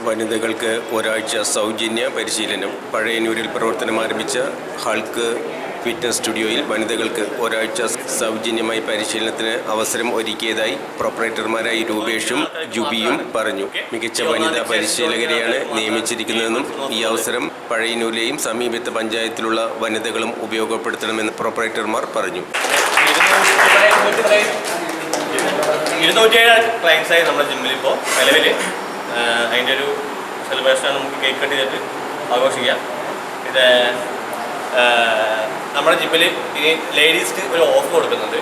വനിതകൾക്ക് ഒരാഴ്ച സൗജന്യ പരിശീലനം. പഴയന്നൂരിൽ പ്രവർത്തനം ആരംഭിച്ച ഹൾക്ക് ഫിറ്റ്നസ് സ്റ്റുഡിയോയിൽ വനിതകൾക്ക് ഒരാഴ്ച സൗജന്യമായി പരിശീലനത്തിന് അവസരം ഒരുക്കിയതായി പ്രൊപ്പറേറ്റർമാരായി രൂപേഷും ജുബിയും പറഞ്ഞു. മികച്ച വനിതാ പരിശീലകരെയാണ് നിയമിച്ചിരിക്കുന്നതെന്നും ഈ അവസരം പഴയന്നൂരിലെയും സമീപത്തെ പഞ്ചായത്തിലുള്ള വനിതകളും ഉപയോഗപ്പെടുത്തണമെന്ന് പ്രൊപ്പറേറ്റർമാർ പറഞ്ഞു. 207 ക്ലയൻസായി നമ്മുടെ ജിമ്മിൽ ഇപ്പോൾ നിലവിൽ അതിൻ്റെ ഒരു സെലിബ്രേഷനാണ്. നമുക്ക് കേക്ക് കട്ട് ചെയ്തിട്ട് ആഘോഷിക്കാം. ഇത് നമ്മുടെ ജിമ്മിൽ ഇനി ലേഡീസിന് ഒരു ഓഫ് കൊടുക്കുന്നുണ്ട്.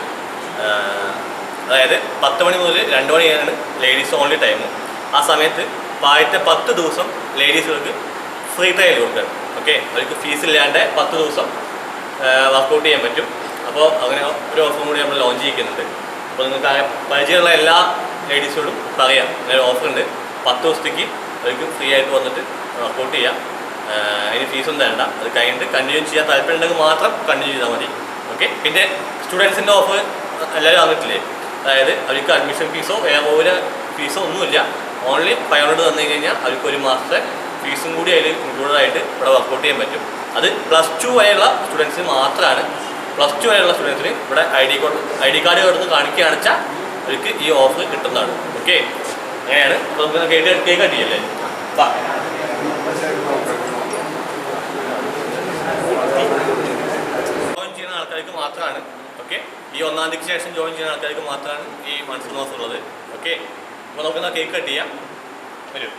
അതായത് 10 മണി മുതൽ 2 മണി വരെയാണ് ലേഡീസ് ഓൺലി ടൈം. ആ സമയത്ത് ആദ്യത്തെ 10 ദിവസം ലേഡീസുകൾക്ക് ഫ്രീ ട്രയൽ കൊടുക്കുക. ഓക്കെ, അവർക്ക് ഫീസ് ഇല്ലാണ്ട് 10 ദിവസം വർക്കൗട്ട് ചെയ്യാൻ പറ്റും. അപ്പോൾ അങ്ങനെ ഒരു ഓഫറും കൂടി നമ്മൾ ലോഞ്ച് ചെയ്യിക്കുന്നുണ്ട്. അപ്പോൾ നിങ്ങൾക്ക് പരിചയമുള്ള എല്ലാ ലേഡീസോടും പറയാം, അങ്ങനെ ഓഫറുണ്ട്. 10 ദിവസത്തേക്ക് അവർക്ക് ഫ്രീ ആയിട്ട് വന്നിട്ട് വർക്കൗട്ട് ചെയ്യാം. അതിന് ഫീസൊന്നും വേണ്ട. അത് കഴിഞ്ഞിട്ട് കണ്ടിന്യൂ ചെയ്യാൻ താല്പര്യമുണ്ടെങ്കിൽ മാത്രം കണ്ടിന്യൂ ചെയ്താൽ മതി. ഓക്കെ, പിന്നെ സ്റ്റുഡൻസിൻ്റെ ഓഫർ എല്ലാവരും അറിഞ്ഞിട്ടില്ലേ? അതായത് അവർക്ക് അഡ്മിഷൻ ഫീസോ വേറെ ഫീസോ ഒന്നുമില്ല. ഓൺലി 500 തന്നു കഴിഞ്ഞാൽ അവർക്ക് ഒരു മാസത്തെ ഫീസും കൂടി അതിൽ ഇൻക്ലൂഡഡ് ആയിട്ട് ഇവിടെ വർക്കൗട്ട് ചെയ്യാൻ പറ്റും. അത് +2 വരെയുള്ള സ്റ്റുഡൻസിന് മാത്രമാണ്. +2 വരെയുള്ള സ്റ്റുഡൻസിന് ഇവിടെ ഐ ഡി കാർഡ് കൊടുത്ത് കാണിക്കുകയാണെന്ന് വെച്ചാൽ അവർക്ക് ഈ ഓഫർ കിട്ടുന്നതാണ്. ഓക്കെ, അങ്ങനെയാണ്. അപ്പോൾ നമുക്ക് കേക്ക് കട്ടിയല്ലേ? ജോയിൻ ചെയ്യുന്ന ആൾക്കാർക്ക് മാത്രമാണ്. ഓക്കെ, ഈ 1-ാം തീയതിക്ക് ശേഷം ജോയിൻ ചെയ്യുന്ന ആൾക്കാർക്ക് മാത്രമാണ് ഈ മൺസൂൺ ഓഫർ ഉള്ളത്. ഓക്കെ, അപ്പോൾ നമുക്ക് കേക്ക് കട്ട് ചെയ്യാം. വരും.